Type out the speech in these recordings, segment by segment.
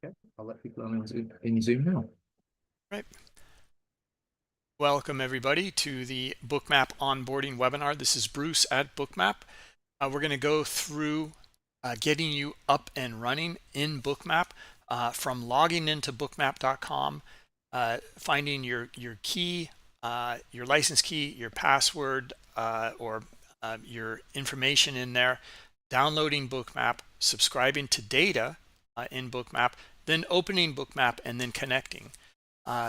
Okay, I'll let people in Zoom now. Right. Welcome everybody to the Bookmap onboarding webinar. This is Bruce at Bookmap. We're going to go through getting you up and running in Bookmap, from logging into bookmap.com, finding your key, your license key, your password, or your information in there, downloading Bookmap, subscribing to data in Bookmap, then opening Bookmap, and then connecting.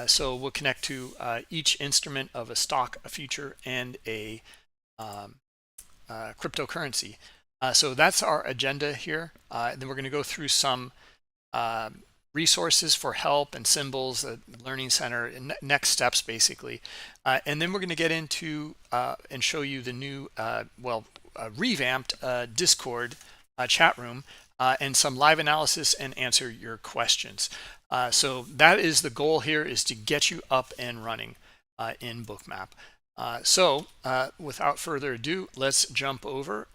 So we'll connect to each instrument of a stock, a future, and a cryptocurrency. So that's our agenda here. Then we're going to go through some resources for help and symbols, learning center, and next steps basically. And then we're going to get into and show you the new, revamped Discord chat room, and some live analysis and answer your questions. So that is the goal here, is to get you up and running in Bookmap. Without further ado, let's jump over.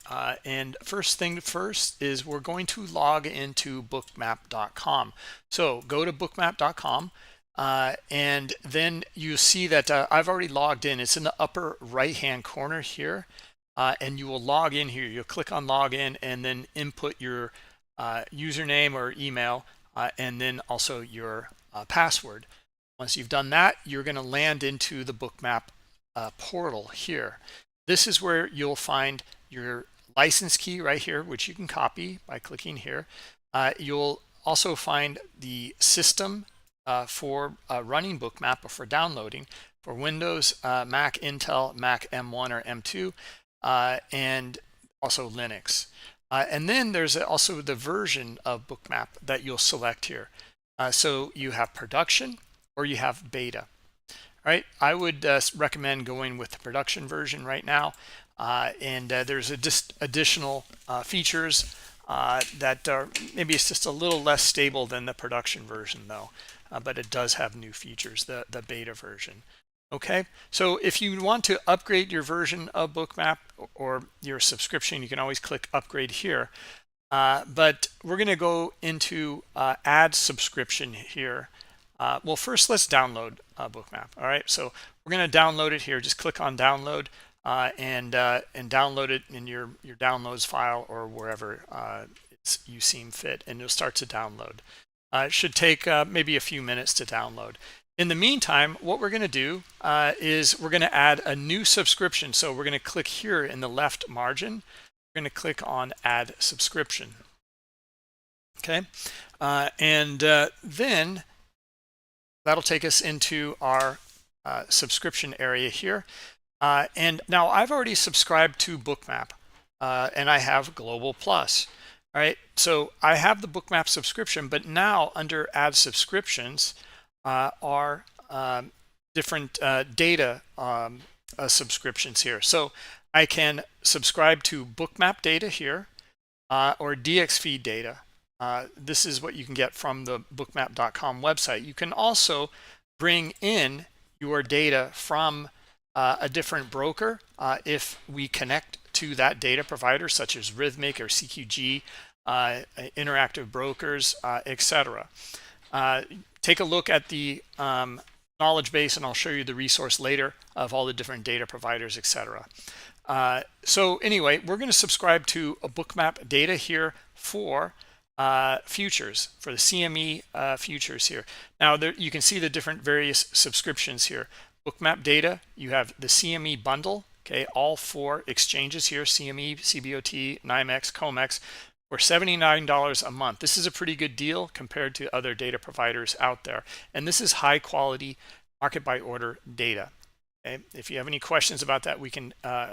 And first thing first is we're going to log into bookmap.com. So go to bookmap.com, and then you see that I've already logged in. It's in the upper right hand corner here, and you will log in here. You'll click on login and then input your username or email, and then also your password. Once you've done that, you're going to land into the Bookmap portal here. This is where you'll find your license key right here, which you can copy by clicking here. You'll also find the system for running Bookmap or for downloading for Windows, Mac, Intel, Mac M1 or M2, and also Linux. And then there's also the version of Bookmap that you'll select here. So you have production or you have beta. All right, I would recommend going with the production version right now. And there's just additional features that are, maybe it's just a little less stable than the production version though, but it does have new features, the beta version. Okay, so if you want to upgrade your version of Bookmap or your subscription, you can always click upgrade here. But we're going to go into add subscription here. Well, first let's download Bookmap. All right, so we're going to download it here. Just click on download, and download it in your downloads file or wherever you seem fit, and it'll start to download. It should take maybe a few minutes to download. In the meantime, what we're going to do is we're going to add a new subscription. So we're going to click here in the left margin. We're going to click on add subscription. Okay, and then that'll take us into our subscription area here. And now I've already subscribed to Bookmap, and I have Global Plus. All right, so I have the Bookmap subscription, but now under add subscriptions are different data subscriptions here. So I can subscribe to Bookmap data here, or DXFeed data. This is what you can get from the bookmap.com website. You can also bring in your data from a different broker if we connect to that data provider, such as Rhythmic or CQG, Interactive Brokers, etc. Take a look at the knowledge base, and I'll show you the resource later of all the different data providers, etc. So anyway, we're going to subscribe to a Bookmap data here for futures, for the CME futures here. Now there you can see the different various subscriptions here. Bookmap data, you have the CME bundle, okay, all four exchanges here, CME, CBOT, NYMEX, COMEX, for $79 a month. This is a pretty good deal compared to other data providers out there, and this is high quality market by order data. Okay? If you have any questions about that, we can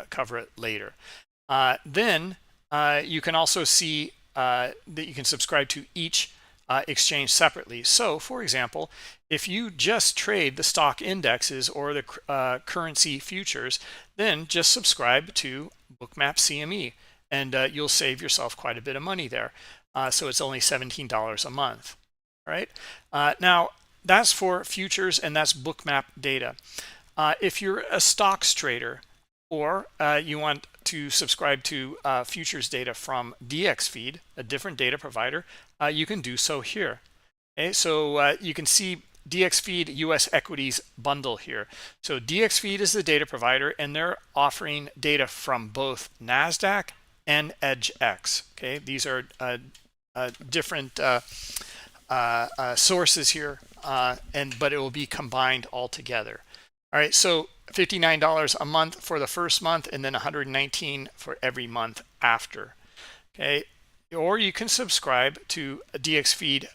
cover it later. Then you can also see that you can subscribe to each exchange separately. So for example, if you just trade the stock indexes or the currency futures, then just subscribe to Bookmap CME, and you'll save yourself quite a bit of money there. So it's only $17 a month. All right, now that's for futures, and that's Bookmap data. If you're a stocks trader, or you want to subscribe to futures data from DXFeed, a different data provider, you can do so here. Okay, so you can see DXFeed US Equities bundle here. So DXFeed is the data provider, and they're offering data from both NASDAQ and EdgeX. Okay, these are different sources here, but it will be combined all together. All right, so $59 a month for the first month, and then $119 for every month after. Okay, or you can subscribe to DXFeed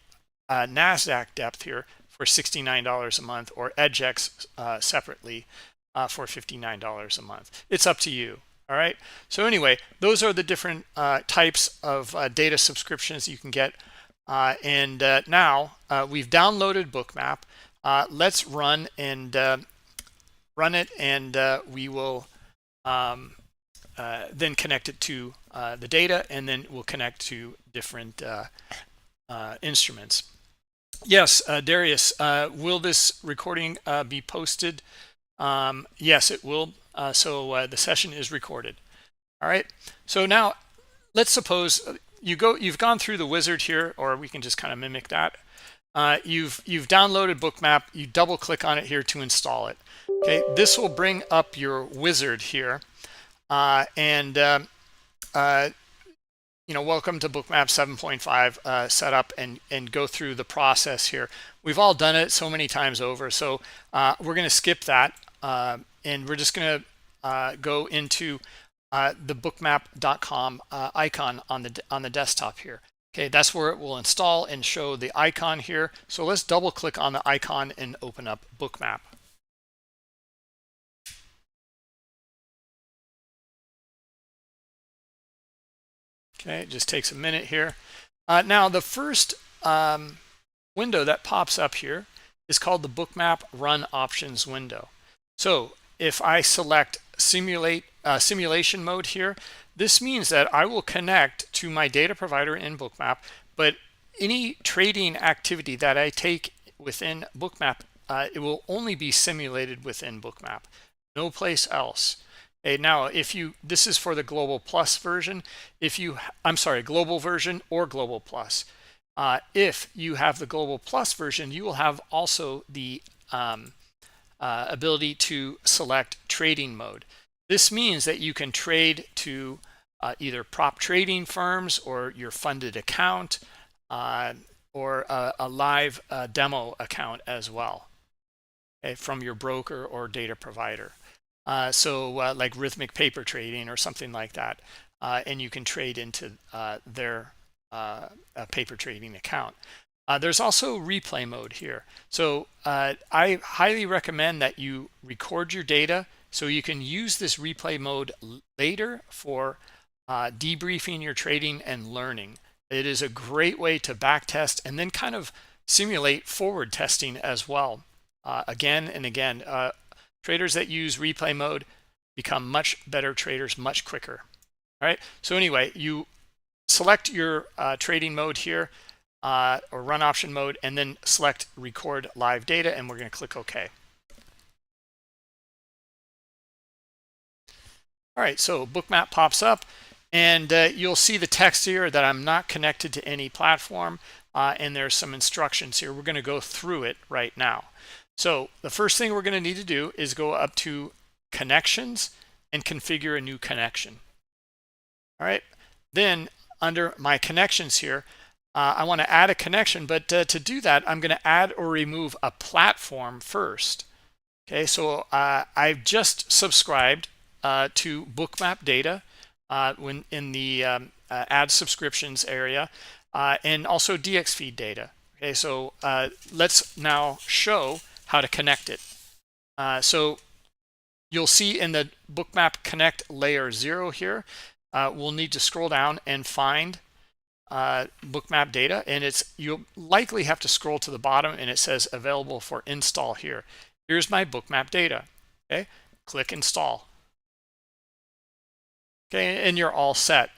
NASDAQ depth here for $69 a month, or EdgeX separately for $59 a month. It's up to you. All right. So anyway, those are the different types of data subscriptions you can get. Now we've downloaded Bookmap. Let's run it, and we will then connect it to the data, and then we'll connect to different instruments. Yes, Darius, will this recording be posted? Yes, it will. So the session is recorded. All right. So now let's suppose you've gone through the wizard here, or we can just kind of mimic that. You've downloaded Bookmap. You double click on it here to install it. Okay, this will bring up your wizard here, welcome to Bookmap 7.5 setup, and go through the process here. We've all done it so many times over, so we're going to skip that, and we're just going to go into the bookmap.com icon on the desktop here. Okay, that's where it will install and show the icon here. So let's double click on the icon and open up Bookmap. Okay, it just takes a minute here. Now the first window that pops up here is called the Bookmap Run Options window. So if I select simulation mode here, this means that I will connect to my data provider in Bookmap, but any trading activity that I take within Bookmap, it will only be simulated within Bookmap, no place else. Okay, now this is for the Global Plus version. Global version or Global Plus. If you have the Global Plus version, you will have also the ability to select trading mode. This means that you can trade to either prop trading firms or your funded account, or a live demo account as well, okay, from your broker or data provider. Like rhythmic paper trading or something like that, and you can trade into their paper trading account. There's also replay mode here. So I highly recommend that you record your data so you can use this replay mode later for debriefing your trading and learning. It is a great way to back test and then kind of simulate forward testing as well. Again and again, traders that use replay mode become much better traders much quicker. All right. So anyway, you select your trading mode here, or run option mode, and then select record live data, and we're going to click OK. All right, so Bookmap pops up, and you'll see the text here that I'm not connected to any platform, and there's some instructions here. We're going to go through it right now. So the first thing we're going to need to do is go up to connections and configure a new connection. All right, then under my connections here, I want to add a connection, but to do that, I'm going to add or remove a platform first. Okay, so I've just subscribed to Bookmap data when in the add subscriptions area, and also DXFeed data. Okay, so let's now show how to connect it. So you'll see in the Bookmap Connect layer 0 here, we'll need to scroll down and find Bookmap data, and you'll likely have to scroll to the bottom, and it says available for install here. Here's my Bookmap data. Okay, click install. Okay, and you're all set.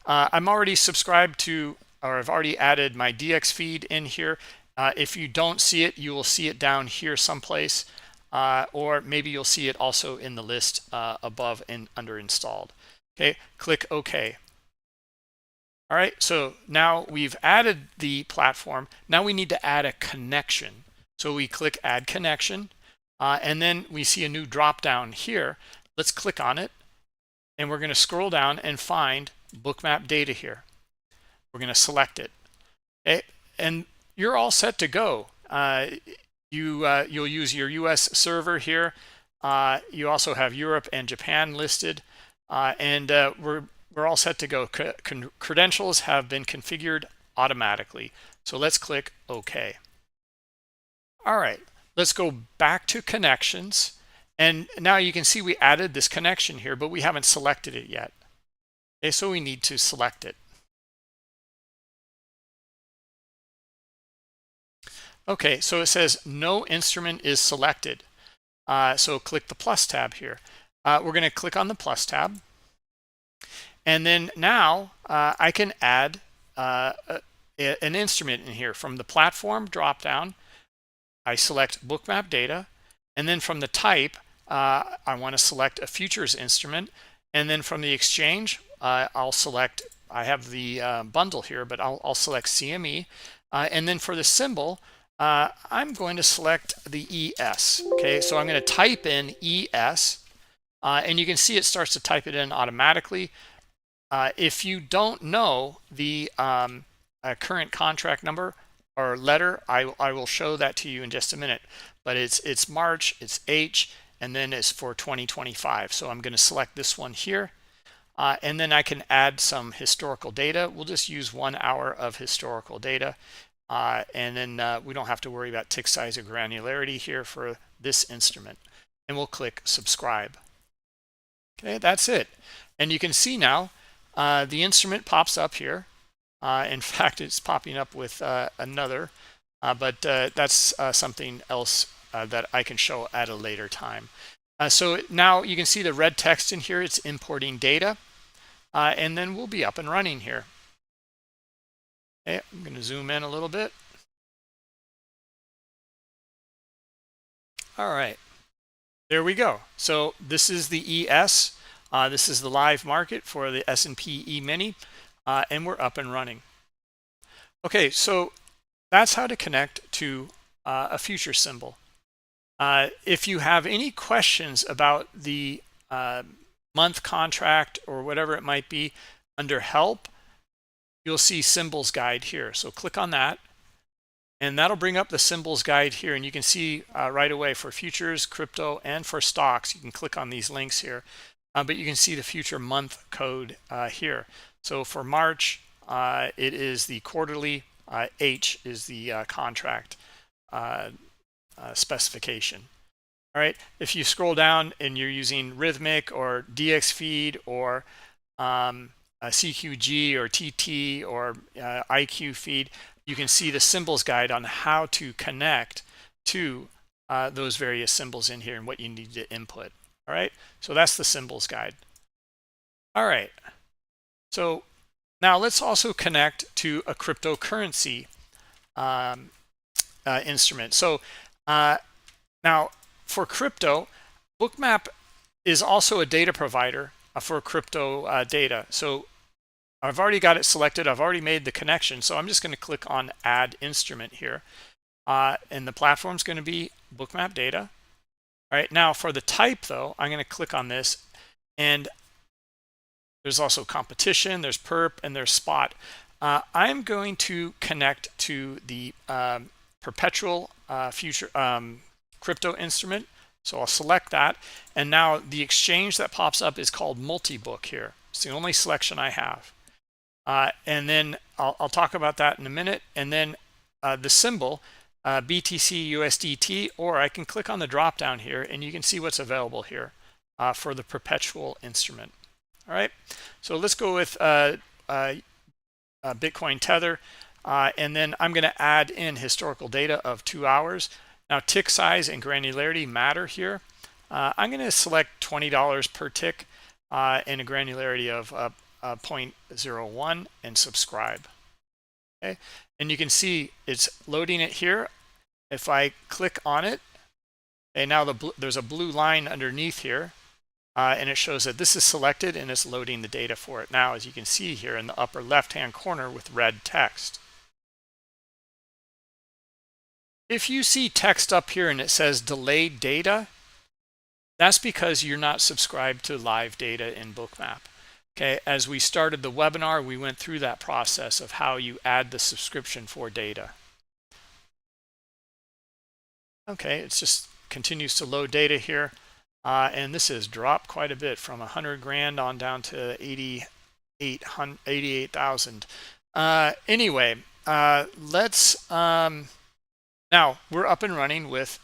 I'm already subscribed to, or I've already added my DXFeed in here. If you don't see it, you will see it down here someplace, or maybe you'll see it also in the list above and under installed. Okay, click OK. All right, so now we've added the platform. Now we need to add a connection. So we click Add Connection, and then we see a new drop down here. Let's click on it, and we're going to scroll down and find Bookmap Data here. We're going to select it, okay? And you're all set to go. You'll use your US server here. You also have Europe and Japan listed, and we're all set to go. Credentials have been configured automatically. So let's click OK. All right, let's go back to connections. And now you can see we added this connection here, but we haven't selected it yet. Okay, so we need to select it. Okay, so it says no instrument is selected. So click the plus tab here. We're going to click on the plus tab. And then now I can add an instrument in here. From the platform dropdown, I select Bookmap Data. And then from the type, I want to select a futures instrument. And then from the exchange, I'll select, I have the bundle here, but I'll select CME. And then for the symbol, I'm going to select the ES. Okay, so I'm going to type in ES. And you can see it starts to type it in automatically. If you don't know the current contract number or letter, I will show that to you in just a minute. But it's March, it's H, and then it's for 2025. So I'm going to select this one here. And then I can add some historical data. We'll just use 1 hour of historical data. And then we don't have to worry about tick size or granularity here for this instrument. And we'll click subscribe. Okay, that's it. And you can see now the instrument pops up here. In fact, it's popping up with another, but that's something else that I can show at a later time. So now you can see the red text in here. It's importing data, and then we'll be up and running here. Okay, I'm going to zoom in a little bit. All right, there we go. So this is the ES. This is the live market for the S&P E-mini, and we're up and running. Okay, so that's how to connect to a future symbol. If you have any questions about the month contract or whatever it might be, under help, you'll see symbols guide here. So click on that, and that'll bring up the symbols guide here. And you can see right away for futures, crypto, and for stocks, you can click on these links here. But you can see the future month code here. So for March, it is the quarterly, H is the contract specification. All right, if you scroll down and you're using Rhythmic or DXFeed or CQG or TT or IQ feed, you can see the symbols guide on how to connect to those various symbols in here and what you need to input. All right, so that's the symbols guide. All right, so now let's also connect to a cryptocurrency instrument. So now for crypto, Bookmap is also a data provider for crypto data. So I've already got it selected. I've already made the connection. So I'm just going to click on Add Instrument here. And the platform is going to be Bookmap Data. All right, now for the type though, I'm going to click on this, and there's also competition, there's perp, and there's spot. I'm going to connect to the perpetual future crypto instrument. So I'll select that. And now the exchange that pops up is called multi-book here. It's the only selection I have. And then I'll talk about that in a minute. And then the symbol, BTC USDT, or I can click on the drop down here and you can see what's available here for the perpetual instrument. All right, so let's go with Bitcoin Tether, and then I'm going to add in historical data of 2 hours. Now tick size and granularity matter here. I'm going to select $20 per tick and a granularity of 0.01 and subscribe. Okay, and you can see it's loading it here. If I click on it, and now there's a blue line underneath here. and it shows that this is selected and it's loading the data for it now, as you can see here in the upper left-hand corner with red text. If you see text up here and it says delayed data, that's because you're not subscribed to live data in Bookmap. Okay, as we started the webinar, we went through that process of how you add the subscription for data. Okay, it just continues to load data here. And this has dropped quite a bit from 100 grand on down to 88,000. Anyway, let's, now we're up and running with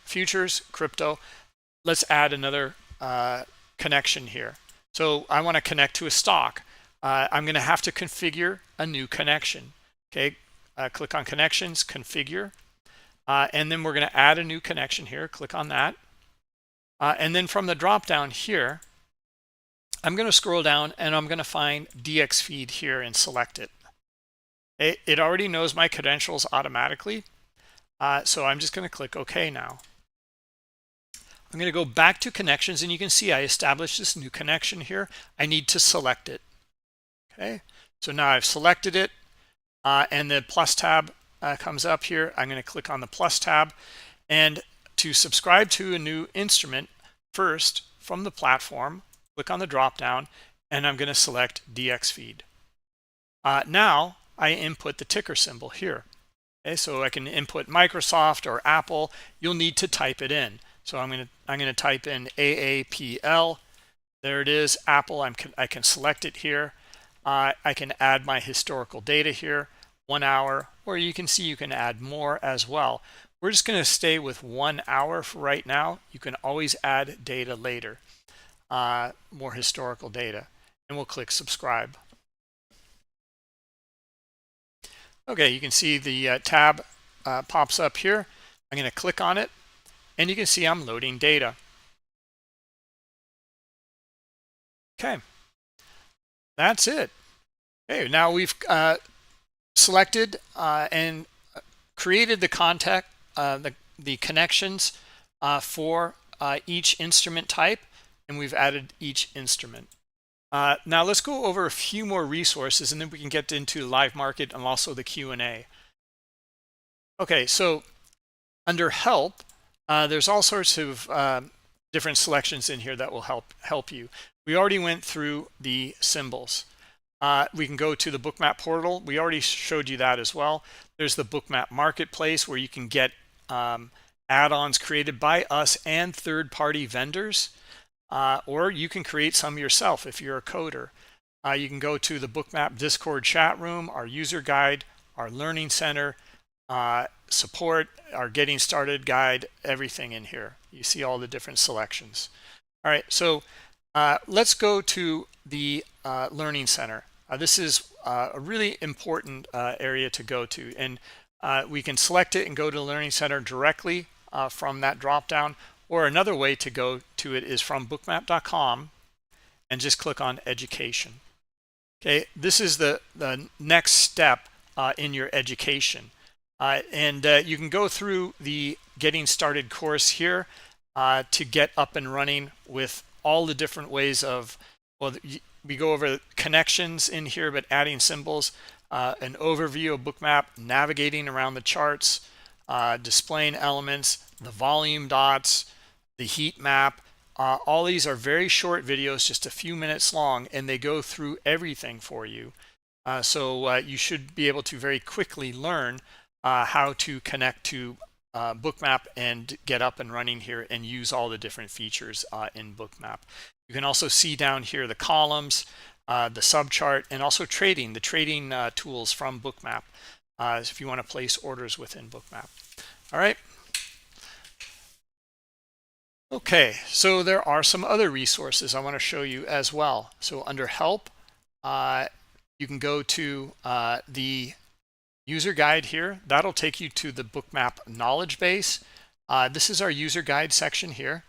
futures, crypto. Let's add another connection here. So I want to connect to a stock. I'm going to have to configure a new connection. Okay, click on connections, configure, and then we're going to add a new connection here. Click on that. And then from the drop down here, I'm going to scroll down and I'm going to find DX feed here and select it. It already knows my credentials automatically. So I'm just going to click OK now. I'm going to go back to connections, and you can see I established this new connection here. I need to select it. Okay, so now I've selected it, and the plus tab comes up here. I'm going to click on the plus tab, and to subscribe to a new instrument, first from the platform, click on the drop down, and I'm going to select DX feed. Now I input the ticker symbol here. Okay, so I can input Microsoft or Apple. You'll need to type it in. So I'm going to type in AAPL. There it is, Apple. I can select it here. I can add my historical data here, 1 hour, or you can see you can add more as well. We're just going to stay with 1 hour for right now. You can always add data later, more historical data, and we'll click subscribe. Okay, you can see the tab pops up here. I'm going to click on it, and you can see I'm loading data. Okay, that's it. Okay, now we've selected and created the contact, the connections for each instrument type, and we've added each instrument. Now let's go over a few more resources, and then we can get into live market and also the Q&A. Okay, so under help, there's all sorts of different selections in here that will help you. We already went through the symbols. We can go to the Bookmap portal. We already showed you that as well. There's the Bookmap marketplace where you can get add-ons created by us and third-party vendors, or you can create some yourself if you're a coder. You can go to the Bookmap Discord chat room, our user guide, our learning center, support, our getting started guide, everything in here. You see all the different selections. All right, so let's go to the learning center. This is a really important area to go to, and we can select it and go to the learning center directly from that drop down, or another way to go to it is from bookmap.com and just click on education. Okay, this is the next step in your education. And you can go through the getting started course here to get up and running with all the different ways of, well, we go over connections in here, but adding symbols, an overview of Bookmap, navigating around the charts, displaying elements, the volume dots, the heat map. All these are very short videos, just a few minutes long, and they go through everything for you. So you should be able to very quickly learn how to connect to Bookmap and get up and running here and use all the different features in Bookmap. You can also see down here the columns, the subchart, and also trading, the trading tools from Bookmap if you want to place orders within Bookmap. All right. Okay, so there are some other resources I want to show you as well. So under help, you can go to the user guide here. That'll take you to the Bookmap knowledge base. This is our user guide section here,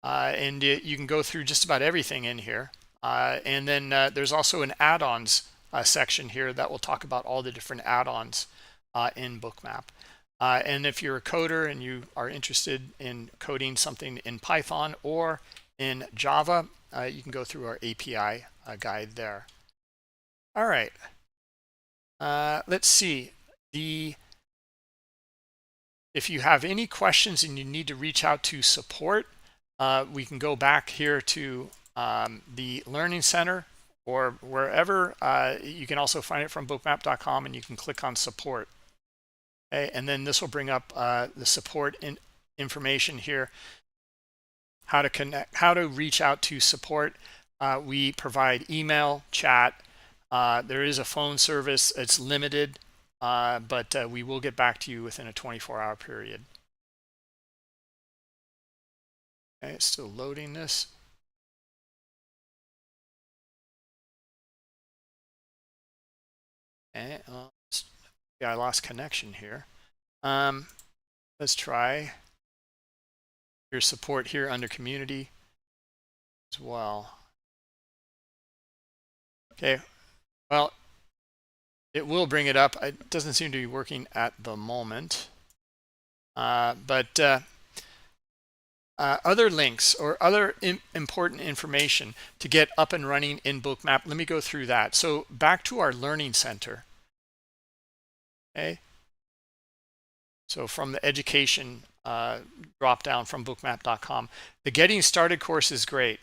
and you can go through just about everything in here. And then there's also an add-ons section here that will talk about all the different add-ons in Bookmap. And if you're a coder and you are interested in coding something in Python or in Java, you can go through our API guide there. All right. Let's see. If you have any questions and you need to reach out to support, we can go back here to the Learning Center or wherever. You can also find it from bookmap.com, and you can click on support. Okay, and then this will bring up the support information here. How to connect, how to reach out to support. We provide email, chat. There is a phone service. It's limited, but we will get back to you within a 24-hour period. Okay, it's still loading this. Okay, yeah, I lost connection here. Let's try your support here under community as well. Okay, well, it will bring it up. It doesn't seem to be working at the moment. But other links or other important information to get up and running in Bookmap, let me go through that. So back to our Learning Center. Okay. So from the education drop down from bookmap.com, the Getting Started course is great.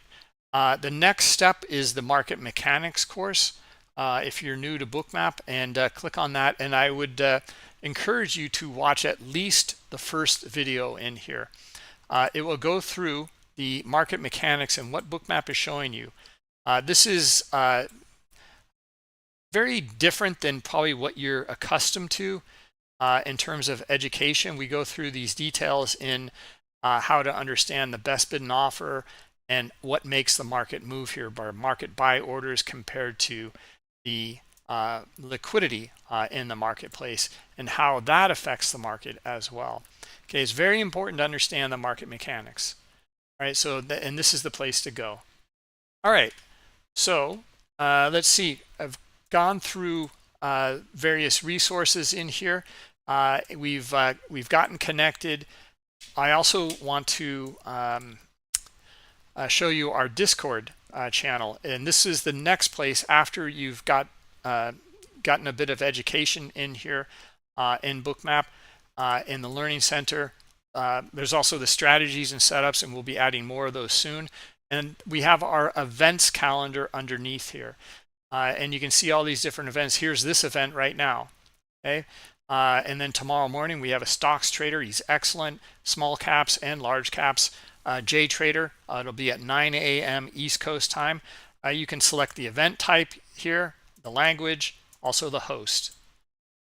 The next step is the Market Mechanics course. If you're new to Bookmap, and click on that, and I would encourage you to watch at least the first video in here. It will go through the market mechanics and what Bookmap is showing you. This is very different than probably what you're accustomed to in terms of education. We go through these details in how to understand the best bid and offer and what makes the market move here by market buy orders compared to the liquidity in the marketplace and how that affects the market as well. Okay, it's very important to understand the market mechanics. All right, so and this is the place to go. All right, so let's see. I've gone through various resources in here. We've gotten connected. I also want to show you our Discord channel, and this is the next place after you've gotten a bit of education in here in Bookmap. In the Learning Center, there's also the strategies and setups, and we'll be adding more of those soon. And we have our events calendar underneath here, and you can see all these different events. Here's this event right now. Okay, and then tomorrow morning we have a stocks trader. He's excellent, small caps and large caps. J Trader. It'll be at 9 a.m. East Coast time. You can select the event type here, the language, also the host,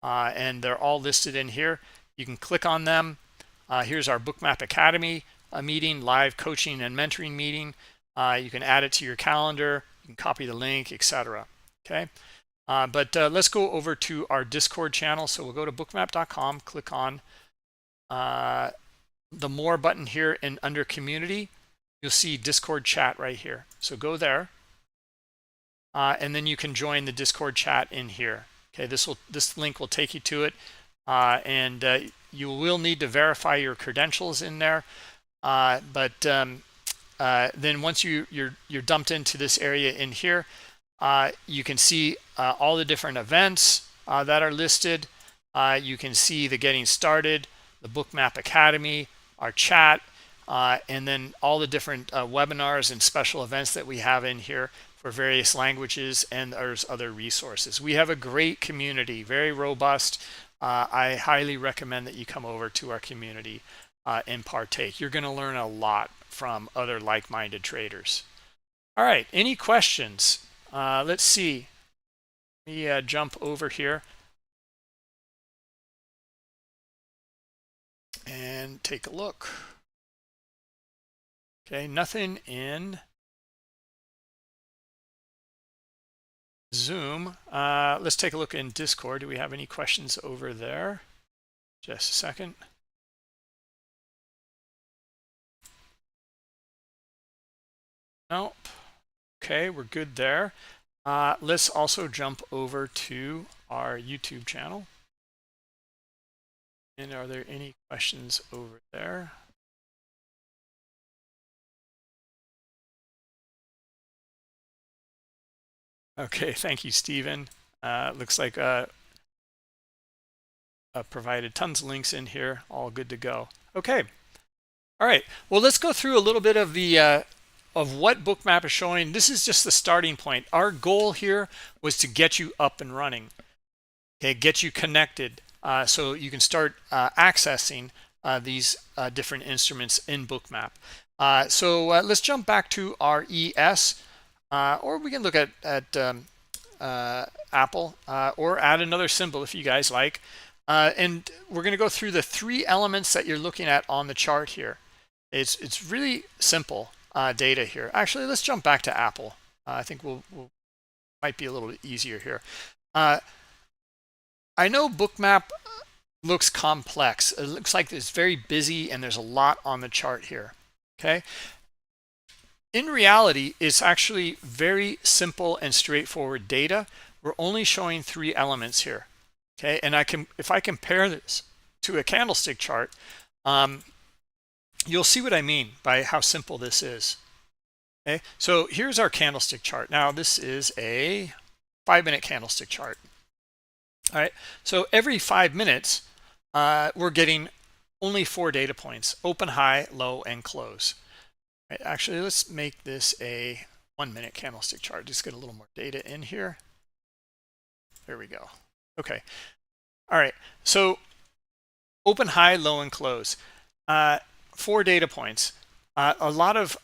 and they're all listed in here. You can click on them. Here's our Bookmap Academy meeting, live coaching and mentoring meeting. You can add it to your calendar. You can copy the link, etc. Okay, but let's go over to our Discord channel. So we'll go to bookmap.com, click on the more button here, and under community, you'll see Discord chat right here. So go there, and then you can join the Discord chat in here. Okay, this link will take you to it. And you will need to verify your credentials in there, but then once you're dumped into this area in here, you can see all the different events that are listed. You can see the Getting Started, the Bookmap Academy, our chat, and then all the different webinars and special events that we have in here for various languages, and there's other resources. We have a great community, very robust. I highly recommend that you come over to our community and partake. You're going to learn a lot from other like-minded traders. All right, any questions? Let's see. Let me jump over here and take a look. Okay, nothing in Zoom. Let's take a look in Discord. Do we have any questions over there? Just a second. Nope. Okay, we're good there. Let's also jump over to our YouTube channel. And are there any questions over there? Okay, thank you, Stephen. Looks like provided tons of links in here, all good to go. Okay, all right. Well, let's go through a little bit of the of what Bookmap is showing. This is just the starting point. Our goal here was to get you up and running. Okay, get you connected so you can start accessing these different instruments in Bookmap. So let's jump back to our ES, or we can look at Apple, or add another symbol if you guys like. And we're going to go through the 3 elements that you're looking at on the chart here. It's really simple data here. Actually, let's jump back to Apple. I think we'll might be a little bit easier here. I know Bookmap looks complex. It looks like it's very busy and there's a lot on the chart here. Okay. In reality, it's actually very simple and straightforward data. We're only showing 3 elements here. Okay, and if I compare this to a candlestick chart, you'll see what I mean by how simple this is. Okay, so here's our candlestick chart. Now this is a 5-minute candlestick chart. All right, so every 5 minutes, we're getting only 4 data points: open, high, low, and close. Right, actually, let's make this a 1-minute candlestick chart. Just get a little more data in here. There we go. Okay. All right. So open, high, low, and close. 4 data points. A lot of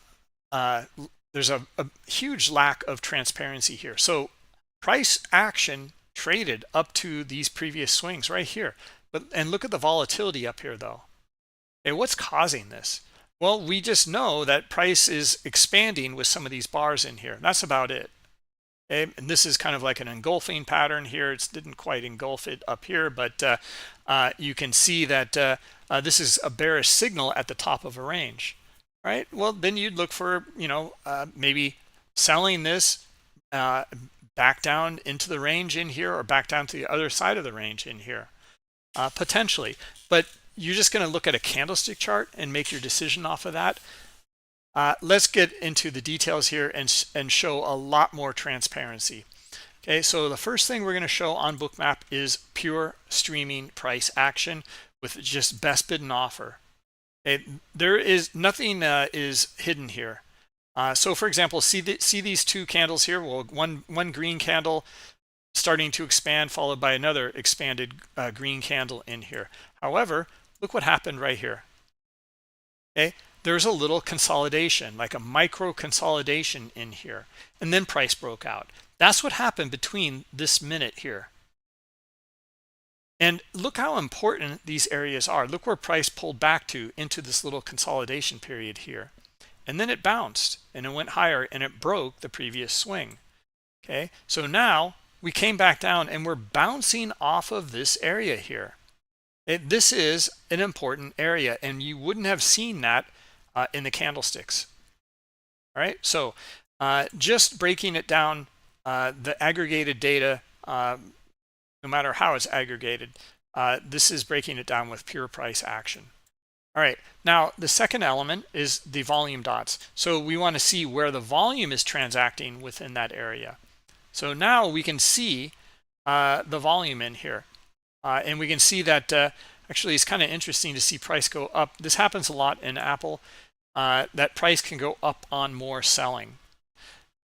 there's a huge lack of transparency here. So price action traded up to these previous swings right here. And look at the volatility up here though. Okay, what's causing this? Well, we just know that price is expanding with some of these bars in here. That's about it. Okay, and this is kind of like an engulfing pattern here. It didn't quite engulf it up here, but you can see that this is a bearish signal at the top of a range, right? Well, then you'd look for, maybe selling this back down into the range in here, or back down to the other side of the range in here, potentially. But you're just going to look at a candlestick chart and make your decision off of that. Let's get into the details here and show a lot more transparency. Okay, so the first thing we're going to show on Bookmap is pure streaming price action with just best bid and offer. Okay, there is nothing is hidden here. So for example, see these 2 candles here. Well, one green candle starting to expand, followed by another expanded green candle in here. However, look what happened right here. Okay, there's a little consolidation, like a micro consolidation in here, and then price broke out. That's what happened between this minute here. And look how important these areas are. Look where price pulled back to into this little consolidation period here. And then it bounced and it went higher and it broke the previous swing. Okay, so now we came back down and we're bouncing off of this area here. This is an important area, and you wouldn't have seen that in the candlesticks. All right, so just breaking it down, the aggregated data, no matter how it's aggregated, this is breaking it down with pure price action. All right, now the second element is the volume dots. So we want to see where the volume is transacting within that area. So now we can see the volume in here. And we can see that actually it's kind of interesting to see price go up. This happens a lot in Apple, that price can go up on more selling.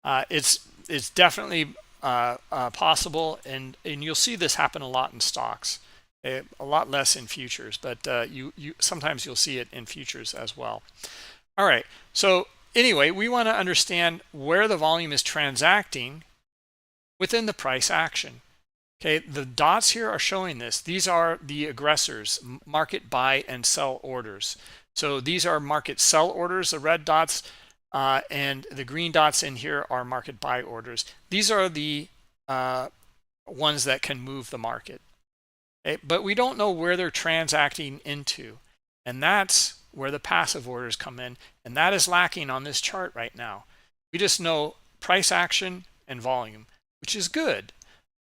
It's definitely possible, and you'll see this happen a lot in stocks, a lot less in futures, but sometimes you'll see it in futures as well. All right, so anyway, we want to understand where the volume is transacting within the price action. Okay, the dots here are showing this. These are the aggressors, market buy and sell orders. So these are market sell orders, the red dots, and the green dots in here are market buy orders. These are the ones that can move the market. Okay, but we don't know where they're transacting into. And that's where the passive orders come in. And that is lacking on this chart right now. We just know price action and volume, which is good.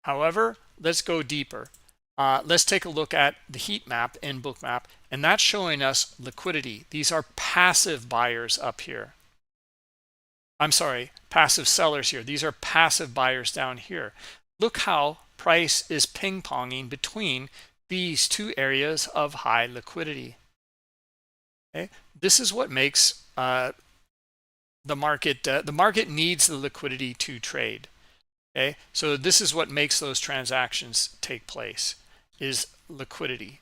However, let's go deeper. Let's take a look at the heat map in Bookmap, and that's showing us liquidity. These are passive buyers up here. I'm sorry, passive sellers here. These are passive buyers down here. Look how price is ping-ponging between these two areas of high liquidity. Okay, this is what makes the market needs the liquidity to trade. Okay, so this is what makes those transactions take place, is liquidity.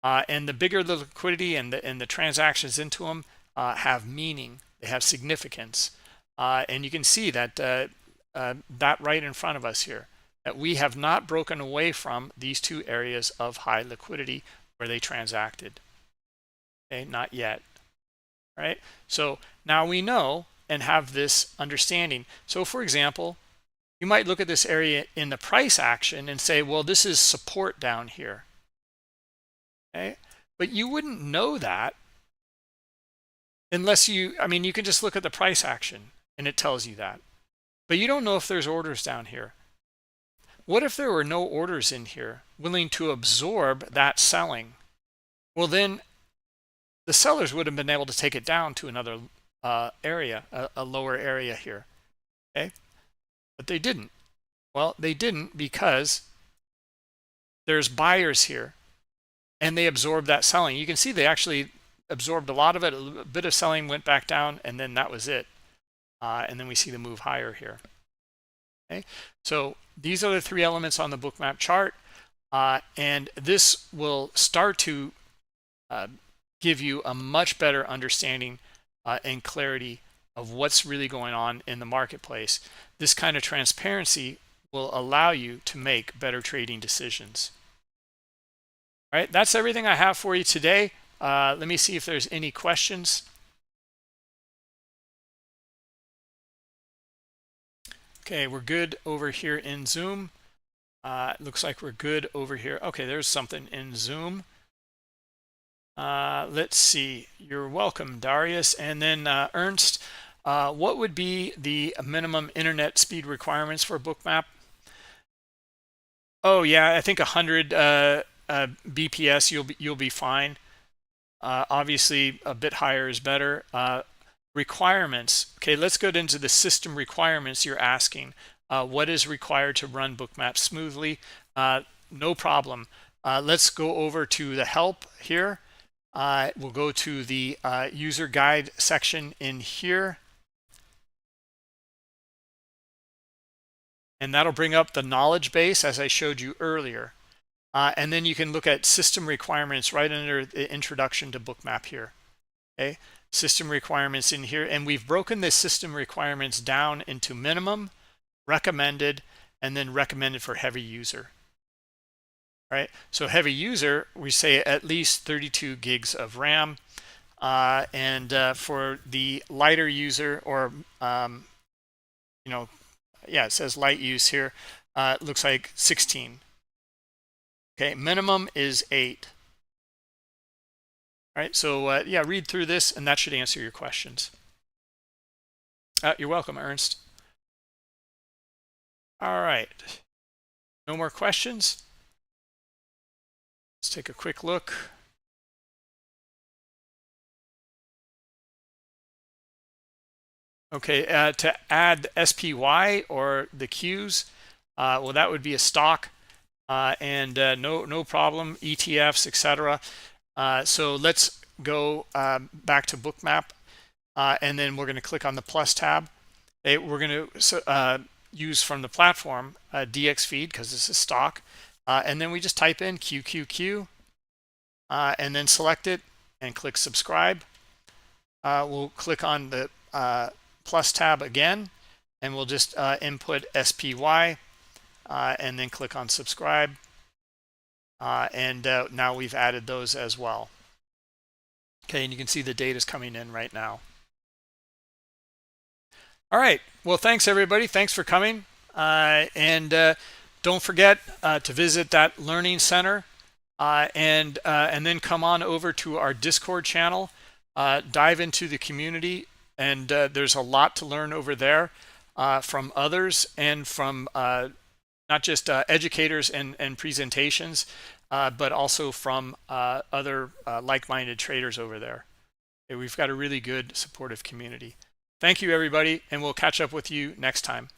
And the bigger the liquidity and the transactions into them have meaning, they have significance. And you can see that that right in front of us here, that we have not broken away from these two areas of high liquidity where they transacted. Okay, not yet. All right, so now we know and have this understanding. So for example, you might look at this area in the price action and say, well, this is support down here. Okay, but you wouldn't know that unless you can just look at the price action and it tells you that, but you don't know if there's orders down here. What if there were no orders in here willing to absorb that selling? Well, then the sellers would have been able to take it down to another area, a lower area here. Okay, but they didn't. Well, they didn't because there's buyers here and they absorbed that selling. You can see they actually absorbed a lot of it. A bit of selling went back down, and then that was it. And then we see the move higher here. Okay, so these are the three elements on the Bookmap chart, and this will start to give you a much better understanding and clarity of what's really going on in the marketplace. This kind of transparency will allow you to make better trading decisions. All right, that's everything I have for you today. Let me see if there's any questions. Okay, we're good over here in Zoom. Looks like we're good over here. Okay, there's something in Zoom. Let's see. You're welcome, Darius. And then Ernst, what would be the minimum internet speed requirements for Bookmap? Oh yeah, I think 100 BPS you'll be fine. Obviously a bit higher is better. Requirements. Okay, let's go into the system requirements you're asking. What is required to run Bookmap smoothly? No problem. Let's go over to the help here. We'll go to the user guide section in here. And that'll bring up the knowledge base as I showed you earlier. And then you can look at system requirements right under the introduction to Bookmap here. Okay, system requirements in here. And we've broken the system requirements down into minimum, recommended, and then recommended for heavy user. Right, so heavy user, we say at least 32 gigs of RAM. And for the lighter user, or, yeah, it says light use here. It looks like 16. Okay, minimum is 8. All right, so yeah, read through this and that should answer your questions. You're welcome, Ernst. All right, no more questions. Let's take a quick look. Okay, to add SPY or the Qs, well, that would be a stock, and no problem, ETFs, etc. So let's go back to Bookmap, and then we're going to click on the plus tab. We're going to use from the platform DX feed because it's a stock, and then we just type in QQQ, and then select it and click subscribe. We'll click on the plus tab again, and we'll just input SPY, and then click on subscribe. And now we've added those as well. Okay, and you can see the data is coming in right now. All right, well, thanks everybody. Thanks for coming. And don't forget to visit that Learning Center, and then come on over to our Discord channel, dive into the community, and there's a lot to learn over there from others and from not just educators and presentations, but also from other like-minded traders over there. Okay, we've got a really good supportive community. Thank you, everybody, and we'll catch up with you next time.